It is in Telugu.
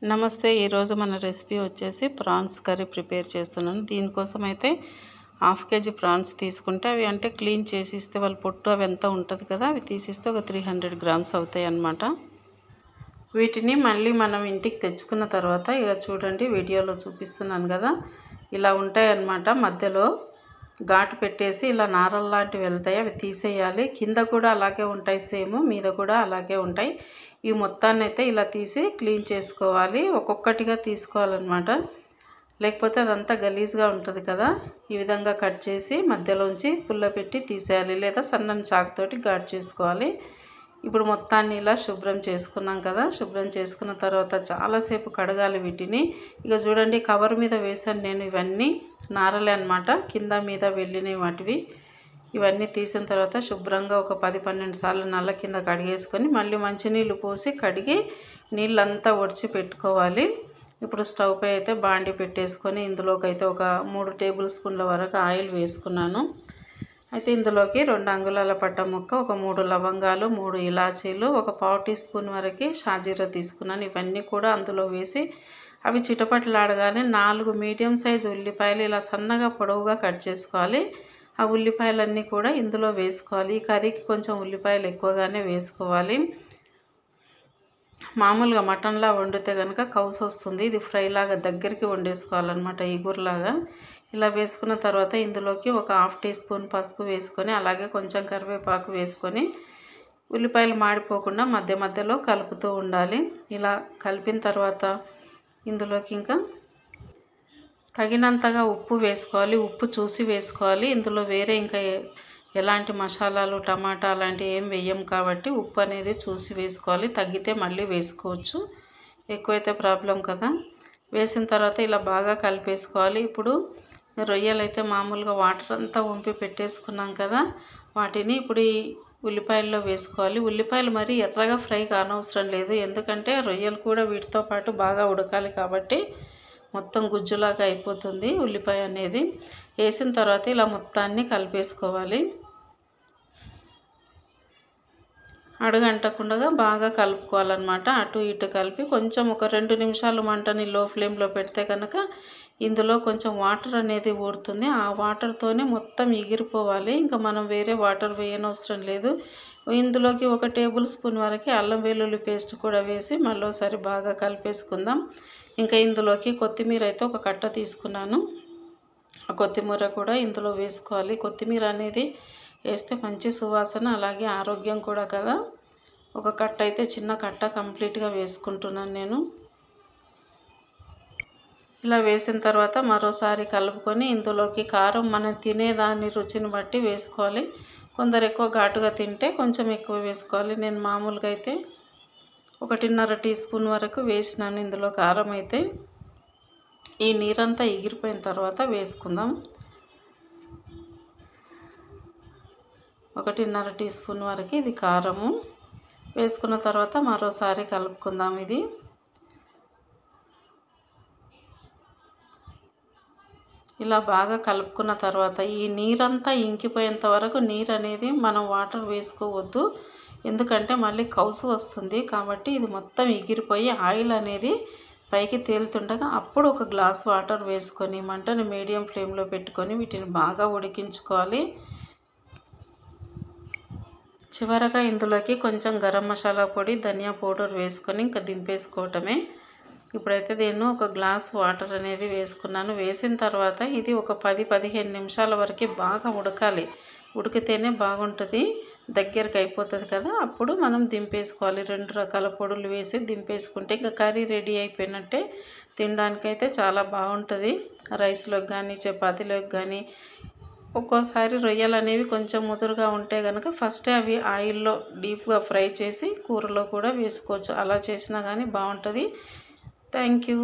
నమస్తే ఈరోజు మన రెసిపీ వచ్చేసి ప్రాన్స్ కర్రీ ప్రిపేర్ చేస్తున్నాను. దీనికోసం అయితే హాఫ్ కేజీ ప్రాన్స్ తీసుకుంటే అవి అంటే క్లీన్ చేసి ఇస్తే వాళ్ళు పొట్టు అవి ఎంత ఉంటుంది కదా, అవి తీసిస్తే ఒక 300 గ్రామ్స్ అవుతాయి అన్నమాట. వీటిని మళ్ళీ మనం ఇంటికి తెచ్చుకున్న తర్వాత ఇక చూడండి, వీడియోలో చూపిస్తున్నాను కదా, ఇలా ఉంటాయి అన్నమాట. మధ్యలో ఘాటు పెట్టేసి ఇలా నారల్ లాంటివి వెళ్తాయి, అవి తీసేయాలి. కింద కూడా అలాగే ఉంటాయి, సేమ్ మీద కూడా అలాగే ఉంటాయి. ఈ మొత్తాన్ని అయితే ఇలా తీసి క్లీన్ చేసుకోవాలి, ఒక్కొక్కటిగా తీసుకోవాలన్నమాట. లేకపోతే అదంతా గలీజ్గా ఉంటుంది కదా. ఈ విధంగా కట్ చేసి మధ్యలోంచి పుల్ల పెట్టి తీసేయాలి, లేదా సన్నని చాకుతోటి ఘాటు చేసుకోవాలి. ఇప్పుడు మొత్తాన్ని ఇలా శుభ్రం చేసుకున్నాం కదా. శుభ్రం చేసుకున్న తర్వాత చాలాసేపు కడగాలి వీటిని. ఇక చూడండి, కవర్ మీద వేసాను నేను. ఇవన్నీ నారలే అన్నమాట, కింద మీద వెళ్ళినవి వాటివి. ఇవన్నీ తీసిన తర్వాత శుభ్రంగా ఒక 10-12 సార్లు నల్ల కింద కడిగేసుకొని మళ్ళీ మంచినీళ్ళు పోసి కడిగి నీళ్ళంతా ఒడిచి పెట్టుకోవాలి. ఇప్పుడు స్టవ్ పై అయితే బాండి పెట్టేసుకొని ఇందులోకి అయితే ఒక 3 టేబుల్ స్పూన్ల వరకు ఆయిల్ వేసుకున్నాను. అయితే ఇందులోకి 2 అంగుళాల పట్ట ముక్క, ఒక 3 లవంగాలు, 3 ఇలాచీలు, ఒక 1/4 టీ స్పూన్ వరకు షాజీరా తీసుకున్నాను. ఇవన్నీ కూడా అందులో వేసి అవి చిటపటలాడగానే 4 మీడియం సైజు ఉల్లిపాయలు ఇలా సన్నగా పొడవుగా కట్ చేసుకోవాలి. ఆ ఉల్లిపాయలన్నీ కూడా ఇందులో వేసుకోవాలి. ఈ కర్రీకి కొంచెం ఉల్లిపాయలు ఎక్కువగానే వేసుకోవాలి. మామూలుగా మటన్లా వండితే కనుక కౌసు వస్తుంది, ఇది ఫ్రైలాగా దగ్గరికి వండేసుకోవాలన్నమాట, ఈగురులాగా. ఇలా వేసుకున్న తర్వాత ఇందులోకి ఒక 1/2 టీ స్పూన్ పసుపు వేసుకొని, అలాగే కొంచెం కరివేపాకు వేసుకొని ఉల్లిపాయలు మాడిపోకుండా మధ్య మధ్యలో కలుపుతూ ఉండాలి. ఇలా కలిపిన తర్వాత ఇందులోకి ఇంకా తగినంతగా ఉప్పు వేసుకోవాలి. ఉప్పు చూసి వేసుకోవాలి. ఇందులో వేరే ఇంకా ఎలాంటి మసాలాలు, టమాటా అలాంటివి ఏం వేయం కాబట్టి ఉప్పు అనేది చూసి వేసుకోవాలి. తగ్గితే మళ్ళీ వేసుకోవచ్చు, ఎక్కువైతే ప్రాబ్లం కదా. వేసిన తర్వాత ఇలా బాగా కలిపేసుకోవాలి. ఇప్పుడు రొయ్యలు అయితే మామూలుగా వాటర్ అంతా వంపి పెట్టేసుకున్నాం కదా, వాటిని ఇప్పుడు ఈ ఉల్లిపాయల్లో వేసుకోవాలి. ఉల్లిపాయలు మరీ ఎర్రగా ఫ్రై కానవసరం లేదు, ఎందుకంటే రొయ్యలు కూడా వీటితో పాటు బాగా ఉడకాలి కాబట్టి మొత్తం గుజ్జులాగా అయిపోతుంది ఉల్లిపాయ అనేది. వేసిన తర్వాత ఇలా మొత్తాన్ని కలిపేసుకోవాలి. అడుగంటకుండా బాగా కలుపుకోవాలన్నమాట. అటు ఇటు కలిపి కొంచెం ఒక 2 నిమిషాలు మంటని లో ఫ్లేమ్లో పెడితే కనుక ఇందులో కొంచెం వాటర్ అనేది ఊరుతుంది. ఆ వాటర్తోనే మొత్తం ఎగిరిపోవాలి. ఇంకా మనం వేరే వాటర్ వేయనవసరం లేదు. ఇందులోకి 1 టేబుల్ స్పూన్ వరకు అల్లం వెల్లుల్లి పేస్ట్ కూడా వేసి మళ్ళీ ఒకసారి బాగా కలిపేసుకుందాం. ఇంకా ఇందులోకి కొత్తిమీర అయితే ఒక కట్ట తీసుకున్నాను, ఆ కొత్తిమీర కూడా ఇందులో వేసుకోవాలి. కొత్తిమీర అనేది వేస్తే మంచి సువాసన, అలాగే ఆరోగ్యం కూడా కదా. ఒక కట్ట అయితే చిన్న కట్ట కంప్లీట్గా వేసుకుంటున్నాను నేను. ఇలా వేసిన తర్వాత మరోసారి కలుపుకొని ఇందులోకి కారం మనం తినేదాన్ని రుచిని బట్టి వేసుకోవాలి. కొందరు ఎక్కువ ఘాటుగా తింటే కొంచెం ఎక్కువ వేసుకోవాలి. నేను మామూలుగా అయితే 1.5 టీ స్పూన్ వరకు వేసినాను ఇందులో కారం అయితే. ఈ నీరంతా ఎగిరిపోయిన తర్వాత వేసుకుందాం. 1.5 టీ స్పూన్ వరకు ఇది కారము వేసుకున్న తర్వాత మరోసారి కలుపుకుందాం. ఇది ఇలా బాగా కలుపుకున్న తర్వాత ఈ నీరంతా ఇంకిపోయేంత వరకు, నీరు అనేది మనం వాటర్ వేసుకోవద్దు, ఎందుకంటే మళ్ళీ కౌసు వస్తుంది కాబట్టి. ఇది మొత్తం ఎగిరిపోయి ఆయిల్ అనేది పైకి తేలుతుండగా అప్పుడు ఒక గ్లాస్ వాటర్ వేసుకొని మంటను మీడియం ఫ్లేమ్లో పెట్టుకొని వీటిని బాగా ఉడికించుకోవాలి. చివరగా ఇందులోకి కొంచెం గరం మసాలా పొడి, ధనియా పౌడర్ వేసుకొని ఇంకా దింపేసుకోవటమే. ఇప్పుడైతే నేను ఒక గ్లాస్ వాటర్ అనేది వేసుకున్నాను. వేసిన తర్వాత ఇది ఒక 10-15 నిమిషాల వరకు బాగా ఉడకాలి. ఉడికితేనే బాగుంటుంది, దగ్గరికి అయిపోతుంది కదా. అప్పుడు మనం దింపేసుకోవాలి. 2 రకాల పొడులు వేసి దింపేసుకుంటే ఇంకా కర్రీ రెడీ అయిపోయినట్టే. తినడానికైతే చాలా బాగుంటుంది, రైస్లోకి కానీ చపాతీలోకి కానీ. ఒక్కోసారి రొయ్యలు అనేవి కొంచెం ముదురుగా ఉంటే కనుక ఫస్టే అవి ఆయిల్లో డీప్గా ఫ్రై చేసి కూరలో కూడా వేసుకోవచ్చు, అలా చేసినా కానీ బాగుంటుంది. Thank you.